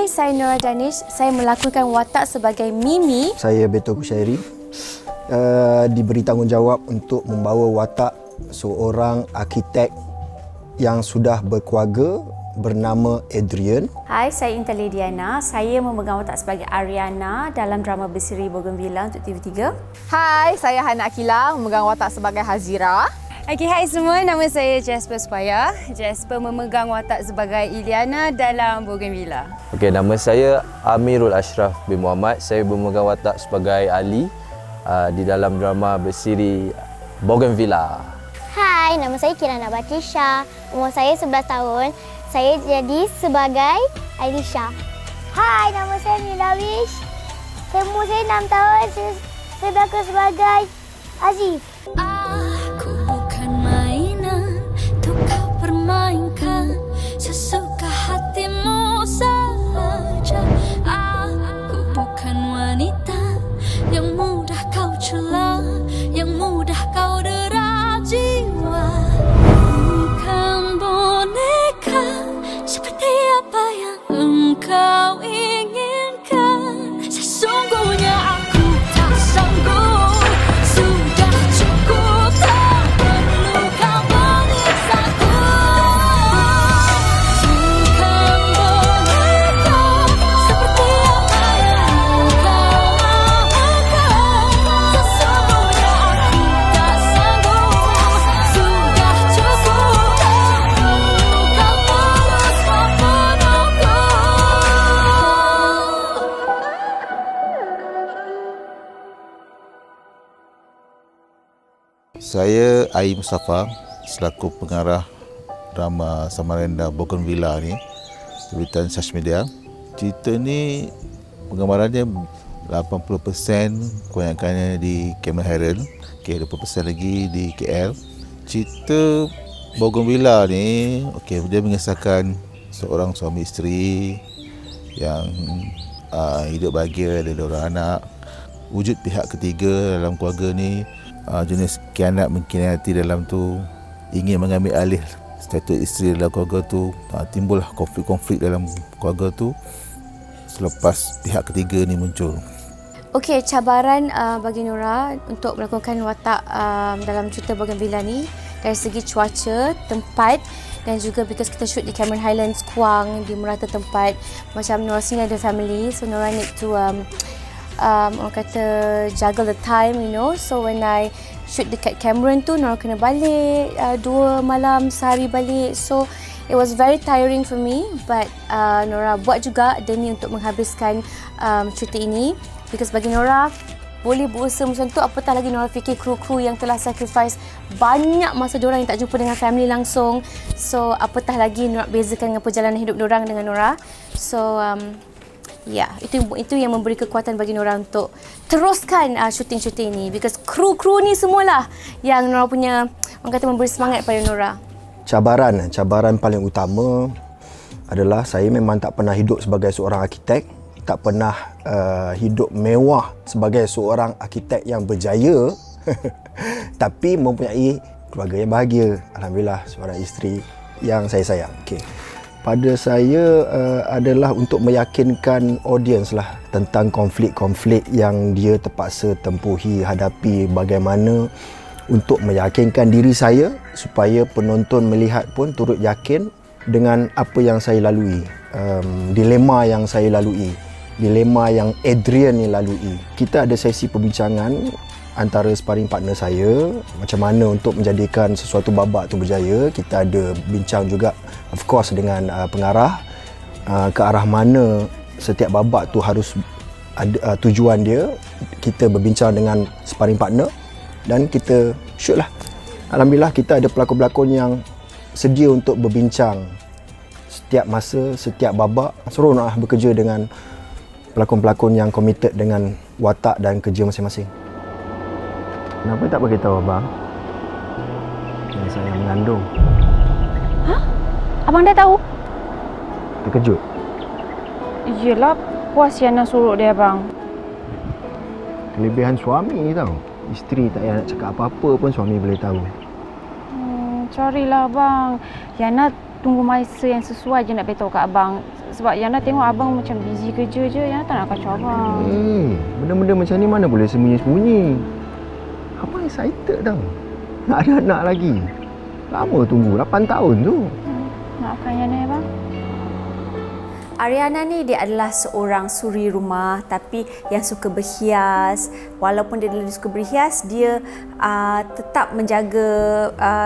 Hai, saya Nora Danish. Saya melakukan watak sebagai Mimi. Saya Beto Kushairi. Diberi tanggungjawab untuk membawa watak seorang arkitek yang sudah berkeluarga bernama Adrian. Hai, saya Intan Lidiana. Saya memegang watak sebagai Ariana dalam drama berseri Bougainvillea untuk TV3. Hai, saya Hana Akila, memegang watak sebagai Hazira. Okay, hai semua. Nama saya Jasper Spaya. Jasper memegang watak sebagai Iliana dalam Bougainvillea. Okey, nama saya Amirul Ashraf bin Muhammad. Saya memegang watak sebagai Ali di dalam drama berseri Bougainvillea. Hai, nama saya Kirana Batisha. Umur saya 11 tahun. Saya jadi sebagai Ailisha. Hai, nama saya Nila Wish. Umur saya 6 tahun. Saya berlakon sebagai Azif. Aku bukan mainan untuk kau permainkan, sesuka hatimu saja. Aku bukan wanita yang mudah kau cela, yang mudah kau dera jiwa. Bukan boneka seperti apa yang engkau inginkan. Sesungguhnya aku tak sanggup. Sudah cukup, tak perlu kau menyiksaku. Bukan boneka seperti apa yang engkau harapkan. Sesungguhnya aku tak sanggup. Sudah cukup, tak perlu kau terus membunuhku. Saya Ai Mustafa selaku pengarah drama Samarinda Bougainvillea ni, terbitan Sash Media. Cerita ni penggambarannya 80% kebanyakannya di Cameron Highland, 20% lagi di KL. Cerita Bougainvillea ni dia mengisahkan seorang suami isteri yang hidup bahagia, ada 2 anak. Wujud pihak ketiga dalam keluarga ni, jenis kianat mengkhianati dalam tu, ingin mengambil alih status isteri dalam keluarga tu. Timbullah konflik-konflik dalam keluarga tu selepas pihak ketiga ni muncul. Okey, cabaran bagi Nora untuk melakukan watak dalam cerita Bougainvillea ni dari segi cuaca, tempat dan juga because kita shoot di Cameron Highlands, Kuang, di merata tempat. Macam Nora sini ada family, so Nora need to orang kata juggle the time, you know. So when I shoot dekat Cameron tu, Nora kena balik 2 malam sehari balik. So it was very tiring for me, but Nora buat juga demi untuk menghabiskan cerita ini, because bagi Nora boleh berusaha macam tu, apatah lagi Nora fikir kru-kru yang telah sacrifice banyak masa diorang yang tak jumpa dengan family langsung. So apatah lagi Nora bezakan dengan perjalanan hidup diorang dengan Nora. So ya, itu yang memberi kekuatan bagi Nora untuk teruskan syuting-syuting ni, because kru-kru ni semualah yang Nora punya, orang kata, memberi semangat pada Nora. Cabaran paling utama adalah saya memang tak pernah hidup sebagai seorang arkitek, tak pernah hidup mewah sebagai seorang arkitek yang berjaya tapi mempunyai keluarga yang bahagia. Alhamdulillah, seorang isteri yang saya sayang. Okey. Pada saya adalah untuk meyakinkan audiens lah tentang konflik-konflik yang dia terpaksa tempuhi, hadapi, bagaimana untuk meyakinkan diri saya supaya penonton melihat pun turut yakin dengan apa yang saya lalui, dilema yang saya lalui, dilema yang Adrian ni lalui. Kita ada sesi perbincangan antara sparring partner saya, macam mana untuk menjadikan sesuatu babak tu berjaya. Kita ada bincang juga of course dengan pengarah, ke arah mana setiap babak tu harus ada tujuan dia. Kita berbincang dengan sparring partner dan kita shoot lah. Alhamdulillah, kita ada pelakon-pelakon yang sedia untuk berbincang setiap masa, setiap babak. Seronok lah bekerja dengan pelakon-pelakon yang committed dengan watak dan kerja masing-masing. Kenapa tak beritahu abang? Yang saya mengandung. Hah? Abang dah tahu? Terkejut? Yelah, puas Yana suruh dia, abang. Kelebihan suami tau. Isteri tak payah nak cakap apa-apa pun suami boleh tahu. Sorry lah, abang. Yana tunggu masa yang sesuai je nak beritahu kat abang. Sebab Yana tengok abang macam busy kerja je. Yana tak nak kacau abang. Benda-benda macam ni mana boleh sembunyi-sembunyi. Abang excited tau. Nak ada anak lagi. Lama tunggu, 8 tahun tu. Maafkan Yana ya bang. Ariana ni dia adalah seorang suri rumah tapi yang suka berhias. Walaupun dia suka berhias, dia tetap menjaga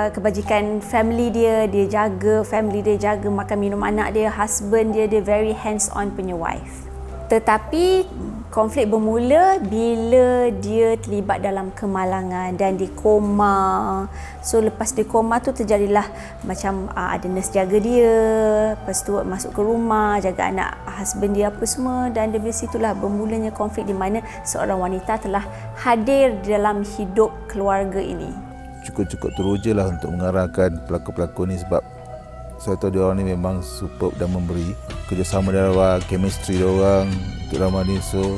kebajikan family dia. Dia jaga family dia, jaga makan minum anak dia, husband dia. Dia very hands on punya wife. Tetapi konflik bermula bila dia terlibat dalam kemalangan dan dia koma. So lepas dia koma tu terjadilah macam ada nurse jaga dia, lepas tu masuk ke rumah, jaga anak husband dia apa semua, dan dari situlah bermulanya konflik di mana seorang wanita telah hadir dalam hidup keluarga ini. Cukup-cukup teruja lah untuk mengarahkan pelakon-pelakon ni sebab saya tahu dia orang ni memang superb dan memberi. Kerjasama dia orang, chemistry dia orang untuk drama ni. So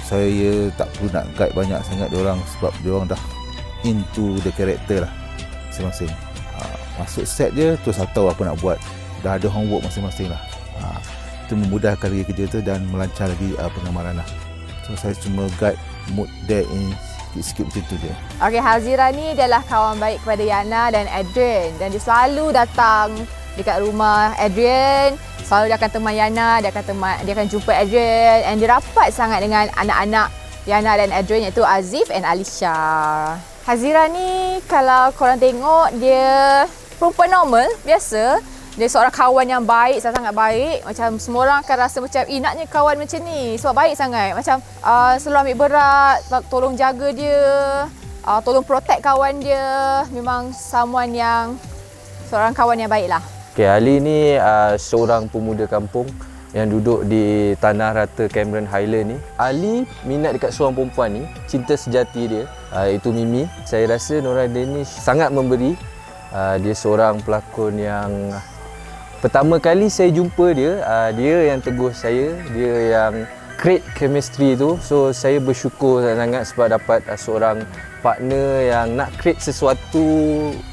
saya tak perlu nak guide banyak sangat dia orang sebab dia orang dah into the character lah masing-masing. Masuk set je terus dah tahu apa nak buat. Dah ada homework masing-masing lah. Itu memudahkan lagi kerja tu dan melancar lagi pengamaran lah. So saya cuma guide mood dia in sikit-sikit macam tu je. Okey, Hazira ni dia adalah kawan baik kepada Yana dan Adrian dan dia selalu datang dekat rumah Adrian. Selalu dia akan teman Yana, dia akan jumpa Adrian and dia rapat sangat dengan anak-anak Yana dan Adrian iaitu Azif and Alisha. Hazira ni kalau korang tengok dia perempuan normal, biasa. Dia seorang kawan yang baik, sangat baik. Macam semua orang akan rasa macam, naknya kawan macam ni. Sebab baik sangat. Macam selalu ambil berat, tolong jaga dia, tolong protect kawan dia. Memang seorang kawan yang baik lah. Okay, Ali ni seorang pemuda kampung yang duduk di Tanah Rata Cameron Highland ni. Ali minat dekat seorang perempuan ni, cinta sejati dia, itu Mimi. Saya rasa Nora Danish sangat memberi. Dia seorang pelakon yang pertama kali saya jumpa dia, dia yang tegur saya, dia yang create chemistry tu. So saya bersyukur sangat sebab dapat seorang partner yang nak create sesuatu.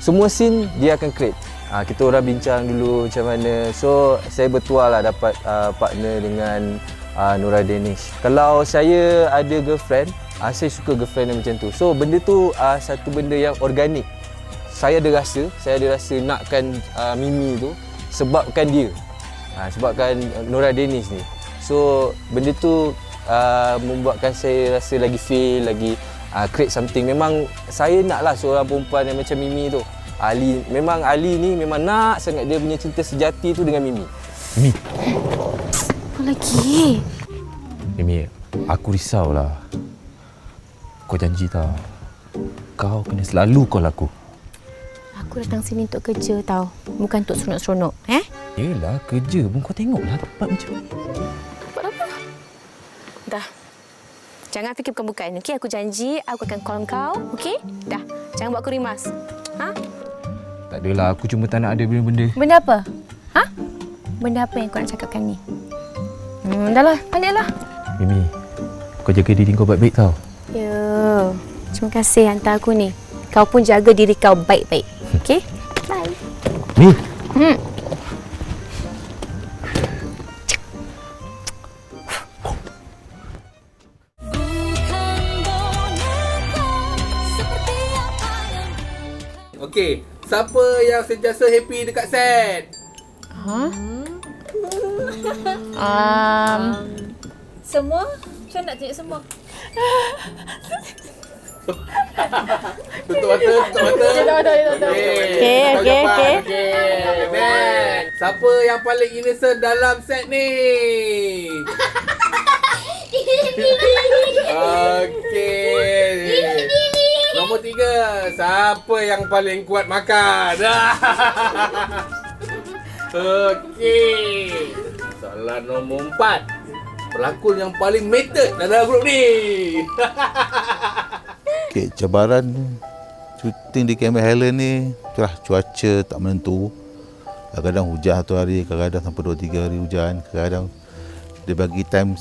Semua scene dia akan create. Kita orang bincang dulu macam mana. So saya bertuah lah dapat partner dengan Nora Danish. Kalau saya ada girlfriend, saya suka girlfriend yang macam tu. So benda tu satu benda yang organik. Saya ada rasa nakkan Mimi tu sebabkan dia. Sebabkan Nora Danish ni. So benda tu membuatkan saya rasa lagi feel, lagi create something. Memang saya naklah seorang perempuan yang macam Mimi tu. Ali ni memang nak sangat dia punya cinta sejati tu dengan Mimi. Mimi. Apa lagi? Mimi, aku risaulah. Kau janji tau. Kau kena selalu call aku. Aku datang sini untuk kerja tau. Bukan untuk seronok-seronok. Yelah, kerja pun kau tengoklah tempat macam ni. Tempat apa? Dah. Jangan fikir bukan-bukan. Okey, aku janji aku akan call kau. Okey? Dah. Jangan buat aku rimas. Tak adalah, aku cuma tak nak ada benda-benda. Benda apa? Benda apa yang kau nak cakapkan ni? Dah lah, baliklah. Mimi, kau jaga diri kau baik-baik tau. Ya. Terima kasih hantar aku ni. Kau pun jaga diri kau baik-baik. Okey? Bye. Mi. Okey, siapa yang sentiasa happy dekat set? Semua? Macam nak tunjuk semua? Tutup mata. Okey. Next. Siapa yang paling innocent dalam set ni? Okey. Nombor 3. Siapa yang paling kuat makan? Okey. Soalan nombor 4. Pelakon yang paling method dalam grup ni. Okay, cabaran syuting di Cameron Highland ni itulah cuaca tak menentu. Kadang-kadang hujan satu hari, kadang-kadang sampai 2-3 hari hujan. Kadang-kadang dia bagi time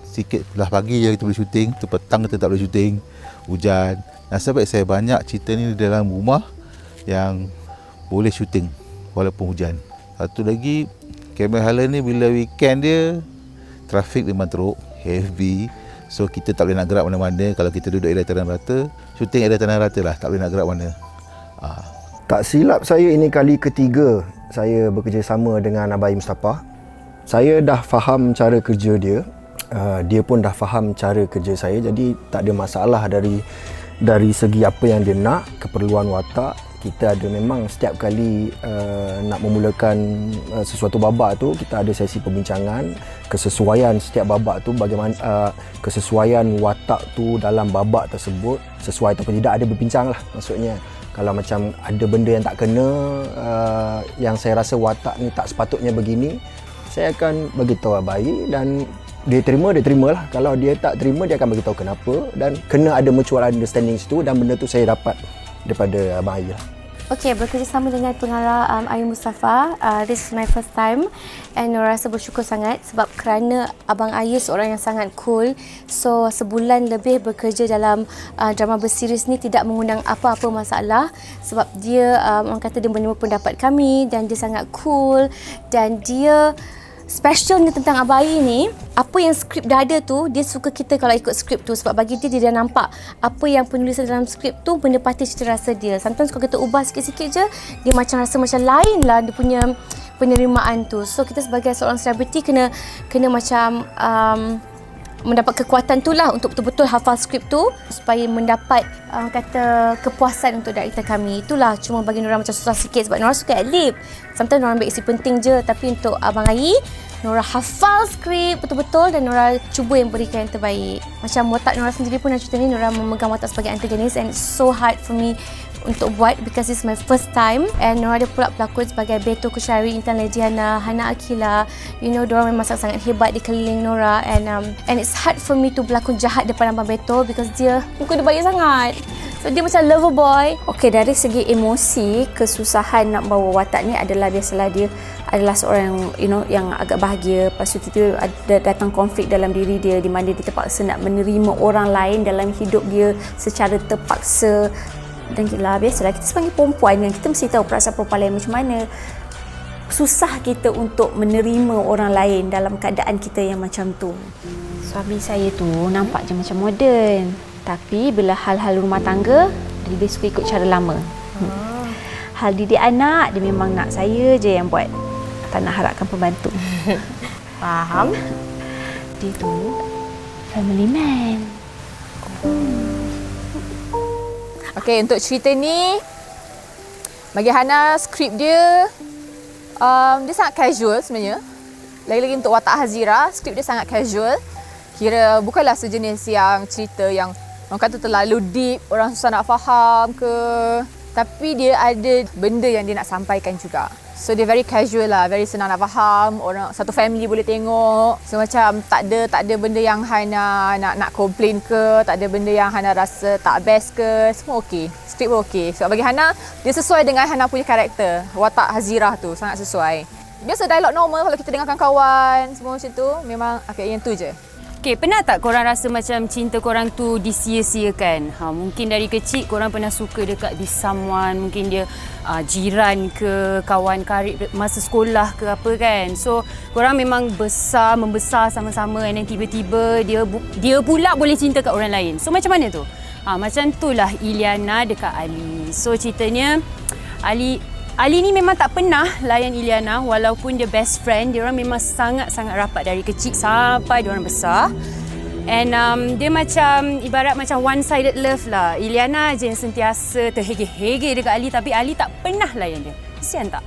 sikit belah pagi je kita boleh syuting, tu petang kita tak boleh syuting, hujan. Nasib baik saya banyak cerita ni dalam rumah yang boleh syuting walaupun hujan. Satu lagi Cameron Highland ni bila weekend dia, trafik memang teruk, heavy. So kita tak boleh nak gerak mana-mana. Kalau kita duduk area tanah rata, syuting area tanah rata lah, tak boleh nak gerak mana. Tak silap saya, ini kali ketiga saya bekerjasama dengan Abai Mustafa. Saya dah faham cara kerja dia. Dia pun dah faham cara kerja saya. Jadi tak ada masalah dari segi apa yang dia nak, keperluan watak. Kita ada memang setiap kali nak memulakan sesuatu babak tu, kita ada sesi perbincangan, kesesuaian setiap babak tu, bagaimana kesesuaian watak tu dalam babak tersebut, sesuai ataupun tidak, ada berbincang lah maksudnya. Kalau macam ada benda yang tak kena, yang saya rasa watak ni tak sepatutnya begini, saya akan beritahu Abai dan dia terimalah. Kalau dia tak terima, dia akan beritahu kenapa, dan kena ada mutual understanding situ, dan benda tu saya dapat daripada Abang Ayah. Okey, bekerjasama dengan pengarah Ayu Mustafa. This is my first time and Nora rasa bersyukur sangat sebab kerana Abang Ayah seorang yang sangat cool. So sebulan lebih bekerja dalam drama berseries ni tidak mengundang apa-apa masalah sebab dia orang kata dia menerima pendapat kami dan dia sangat cool dan dia specialnya tentang Abai ni, apa yang skrip dah ada tu, dia suka kita kalau ikut skrip tu sebab bagi dia dah nampak apa yang penulisan dalam skrip tu mendepati cita rasa dia. Sometimes kalau kita ubah sikit-sikit je, dia macam rasa macam lain lah dia punya penerimaan tu. So kita sebagai seorang selebriti kena macam mendapat kekuatan tu lah untuk betul-betul hafal skrip tu supaya mendapat kata kepuasan untuk director kami. Itulah cuma bagi Nora macam susah sikit sebab Nora suka ad-lib. Sometimes Nora ambil isi penting je, tapi untuk Abang Ai, Nora hafal skrip betul-betul dan Nora cuba yang berikan yang terbaik. Macam watak Nora sendiri pun dalam cerita ni, Nora memegang watak sebagai antagonis and it's so hard for me untuk buat because it's my first time. And Nora ada pula pelakon sebagai Beto Kushari, Intan Lediana, Hana Akila. You know, diorang memang sangat hebat di keliling Nora and it's hard for me to berlakon jahat depan Abang Beto because dia muka dia baik sangat. So dia macam lover boy. Okey, dari segi emosi, kesusahan nak bawa watak ni adalah biasalah dia adalah seorang yang agak bahagia. Lepas tu ada datang konflik dalam diri dia di mana dia terpaksa nak menerima orang lain dalam hidup dia secara terpaksa. Dan biasalah kita sebagai perempuan kan, kita mesti tahu perasaan perempuan lain macam mana. Susah kita untuk menerima orang lain dalam keadaan kita yang macam tu. Suami saya tu nampak je macam moden, tapi bila hal-hal rumah tangga, dia lebih suka ikut cara lama. Hal didik anak, dia memang nak saya je yang buat. Tak nak harapkan pembantu. Faham? Dia tu family man. Okey, untuk cerita ni, bagi Hana, skrip dia dia sangat casual sebenarnya. Lagi-lagi untuk watak Hazira, skrip dia sangat casual. Kira bukanlah sejenis yang cerita yang orang kata terlalu deep, orang susah nak faham ke. Tapi dia ada benda yang dia nak sampaikan juga. So dia very casual lah, very senang nak faham, orang satu family boleh tengok. So macam tak ada benda yang Hana nak complain ke, tak ada benda yang Hana rasa tak best ke, semua okey. Skrip pun okey. So bagi Hana, dia sesuai dengan Hana punya karakter. Watak Hazirah tu sangat sesuai. Biasa dialog normal kalau kita dengarkan kawan, semua macam tu, memang yang tu je. Okay, pernah tak korang rasa macam cinta korang tu disia-siakan? Mungkin dari kecil korang pernah suka dekat this someone, mungkin dia jiran ke, kawan karib masa sekolah ke apa kan. So, korang memang membesar sama-sama and then tiba-tiba dia pula boleh cinta kat orang lain. So, macam mana tu? Macam itulah Iliana dekat Ali. So, ceritanya Ali ni memang tak pernah layan Iliana walaupun dia best friend. Dia orang memang sangat-sangat rapat dari kecil sampai dia orang besar. And dia macam ibarat macam one-sided love lah. Iliana je yang sentiasa terhege-hege dekat Ali tapi Ali tak pernah layan dia. Kesian tak?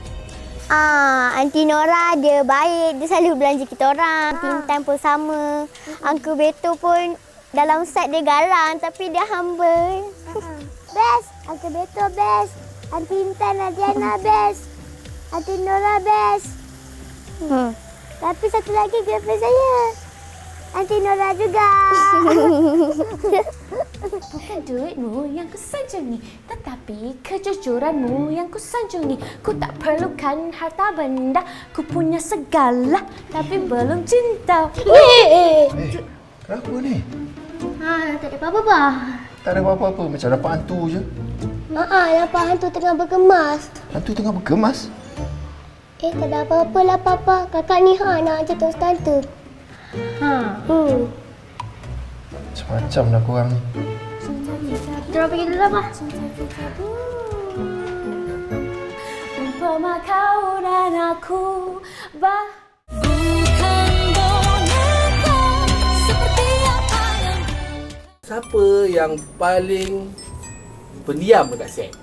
Aunty Nora dia baik, dia selalu belanja kita orang. Intan pun sama. Uncle Beto pun dalam set dia garang tapi dia humble. Best, Uncle Beto best. Aunty Intan Lediana best. Aunty Nora best. Tapi satu lagi girlfriend saya. Aunty Nora juga. Bukan duitmu yang kusanjungi, tetapi kejujuranmu yang kusanjungi. Ku tak perlukan harta benda, ku punya segala, tapi belum cinta. Kenapa ni? Tak ada apa-apa, bah. Tak ada apa-apa, macam dapat hantu je. Nampak hantu tengah bergemas. Hantu tengah bergemas? Tak ada apa-apa lah, Papa. Kakak ni nak ajak terus tante. Macam-macam lah korang ni. Kita pergi dulu lah, Pak. Umpama kau dan aku Siapa yang paling pendiam dekat set?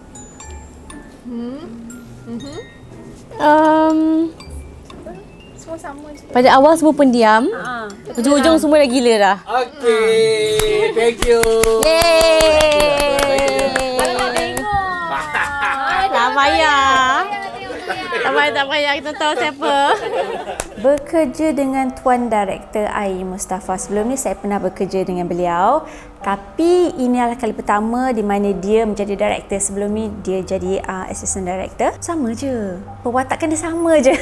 Semua sama je. Pada awal semua pendiam. Hujung-hujung semua dah gila dah. Okay, thank you. Kalau nak tengok. Tak payah. Tak payah kita tahu siapa. Bekerja dengan Tuan Director Ai Mustafa. Sebelum ni saya pernah bekerja dengan beliau. Tapi ini adalah kali pertama di mana dia menjadi director. Sebelum ni dia jadi assistant director. Sama je. Perwatakan dia sama je.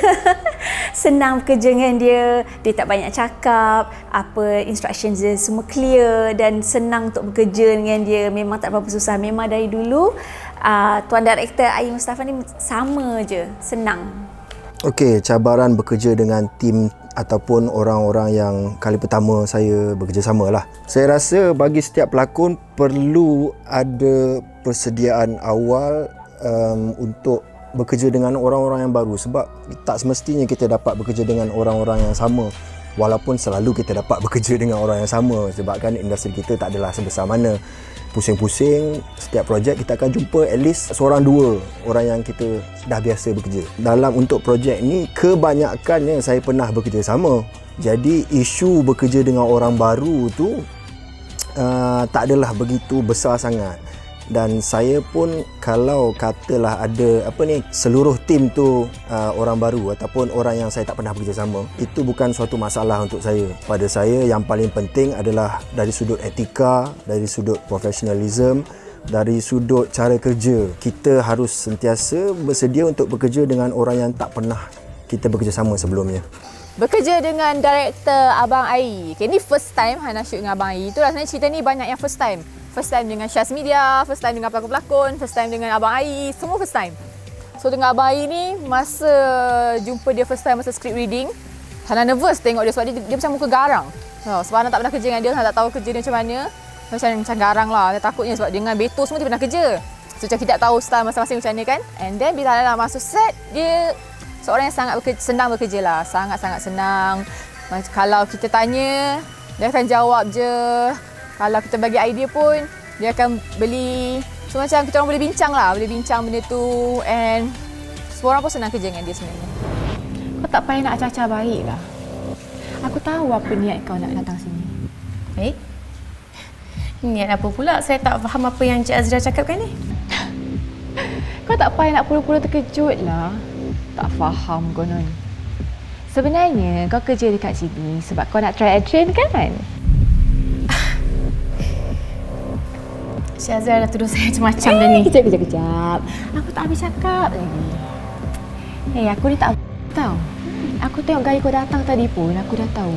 Senang bekerja dengan dia. Dia tak banyak cakap. Apa instructions dia semua clear dan senang untuk bekerja dengan dia. Memang tak berapa susah. Memang dari dulu Tuan Director Ai Mustafa ni sama je. Senang. Okey, cabaran bekerja dengan tim ataupun orang-orang yang kali pertama saya bekerjasama lah. Saya rasa bagi setiap pelakon perlu ada persediaan awal untuk bekerja dengan orang-orang yang baru, sebab tak semestinya kita dapat bekerja dengan orang-orang yang sama, walaupun selalu kita dapat bekerja dengan orang yang sama sebab kan industri kita tak adalah sebesar mana. Pusing-pusing setiap projek kita akan jumpa at least seorang dua orang yang kita dah biasa bekerja. Dalam untuk projek ni kebanyakannya saya pernah bekerja sama. Jadi isu bekerja dengan orang baru tu tak adalah begitu besar sangat. Dan saya pun kalau katalah ada seluruh tim tu orang baru ataupun orang yang saya tak pernah bekerjasama, itu bukan suatu masalah untuk saya. Pada saya yang paling penting adalah dari sudut etika, dari sudut profesionalism, dari sudut cara kerja. Kita harus sentiasa bersedia untuk bekerja dengan orang yang tak pernah kita bekerjasama sebelumnya. Bekerja dengan director Abang Ai. Okay, ni first time Hana shoot dengan Abang Ai. Itu rasanya cerita ni banyak yang first time. First time dengan Syaz Media, first time dengan pelakon-pelakon, first time dengan Abang Ai, semua first time. So dengan Abang Ai ni, masa jumpa dia first time masa script reading, Hana nervous tengok dia sebab dia macam muka garang. Sebab Hana tak pernah kerja dengan dia, Hana tak tahu kerja dia macam mana. Macam garang lah, takutnya sebab dengan Beto semua dia pernah kerja. So macam kita tak tahu style masing-masing macam mana kan. And then bila Hana masuk set, dia seorang yang sangat senang bekerja lah. Sangat-sangat senang. Kalau kita tanya, dia akan jawab je. Kalau kita bagi idea pun, dia akan beli. So macam kita orang boleh bincang lah. Boleh bincang benda tu. And semua orang pun senang kerja dengan dia sebenarnya. Kau tak payah nak acah-acah baik lah. Aku tahu apa niat kau nak datang sini. Baik. Niat apa pula? Saya tak faham apa yang Cik Azra cakapkan ni. Kau tak payah nak pura-pura terkejut lah. Tak faham konon. Sebenarnya kau kerja dekat sini sebab kau nak try Adrian kan? Syazra dah tuduh saya macam-macam dah ni. Kejap. Aku tak habis cakap lagi. Aku ni tak tahu. Aku tengok gaya kau datang tadi pun, aku dah tahu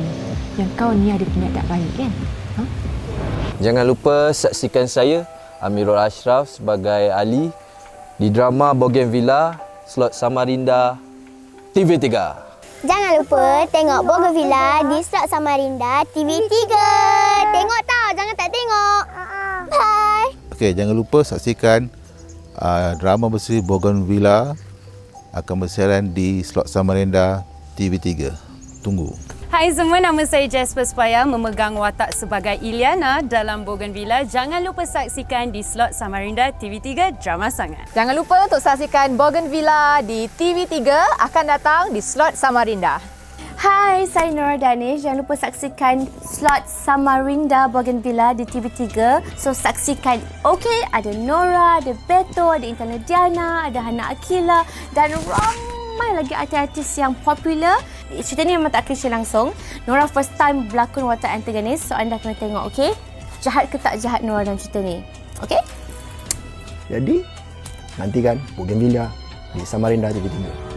yang kau ni ada niat tak baik kan? Jangan lupa saksikan saya, Amirul Ashraf sebagai Ali di drama Bougainvillea, slot Samarinda, TV3. Jangan lupa tengok Bougainvillea di slot Samarinda TV3. Tengok tau, jangan tak tengok. Bye. Okey, jangan lupa saksikan drama berseri Bougainvillea akan bersiaran di slot Samarinda TV3. Tunggu. Hai semua, nama saya Jasper Spaya memegang watak sebagai Iliana dalam Bougainvillea. Jangan lupa saksikan di slot Samarinda TV3 Drama Sangat. Jangan lupa untuk saksikan Bougainvillea di TV3 akan datang di slot Samarinda. Hai, saya Nora Danish. Jangan lupa saksikan slot Samarinda Bougainvillea di TV3. So saksikan. Okey, ada Nora, ada Beto, ada Intan Diana, ada Hana Akila dan ramai lagi artis-artis yang popular. Cerita ni memang tak klise langsung. Nora first time berlakon watak antagonis, so anda kena tengok, okey? Jahat ke tak jahat Nora dalam cerita ni? Okey? Jadi, nantikan Bougainvillea di Samarinda TV3.